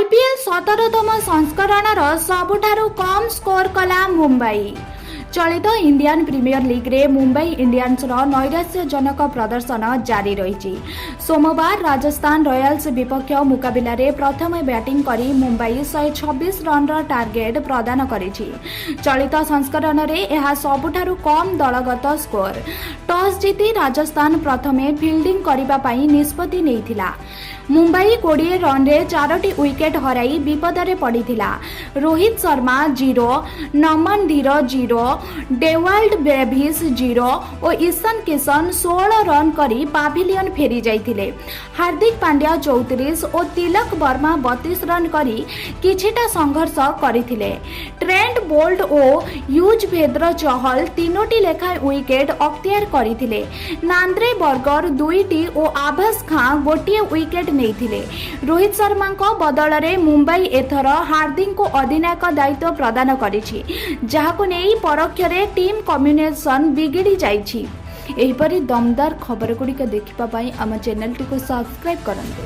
IPL 17तम संस्करणर सबुठारु कम score कला मुंबई। चलित Indian premiere league रे मुंबई इंडियंस नैराश्यजनक प्रदर्शन जारी रही। सोमवार राजस्थान रॉयल्स विपक्ष मुकाबला रे प्रथम बैटिंग करी मुंबई 126 रन टार्गेट प्रदान करिछि। चलित संस्करण रे यह सबुठारु कम दलगत स्कोर। टॉस जीति राजस्थान प्रथमे फील्डिंग करिबा पई निष्पत्ति नेइथिला। मुंबई 20 रन रे 4टी विकेट हराई विपदरे पड़िथिला। रोहित शर्मा 0, नमन धीर 0, डेवाल्ड ब्रेविस 0 और ईशान किशन 16 रन करी पाविलियन फेरी जाइथिले। हार्दिक पांड्या 34 और तिलक वर्मा 32 रन करी किछिटा संघर्ष करिथिले। ट्रेंट बोल्ट और युजवेंद्र चहल 3टी लेखा विकेट अख्तियार करिथिले। नांद्रे बर्गर 2टी और आभास खां गोटिए विकेट नेइथिले। रोहित शर्मा को बदल रे मुंबई एथर हार्दिक को अधिनायक दायित्व प्रदान करिछि, जहाको नेई परोक्षरे टीम कम्युनिकेशन बिगिड़ी जाइछि। एहिपरि दमदार खबर गुड़िक देखिबा पई आम चैनल टी को सब्सक्राइब करंतु।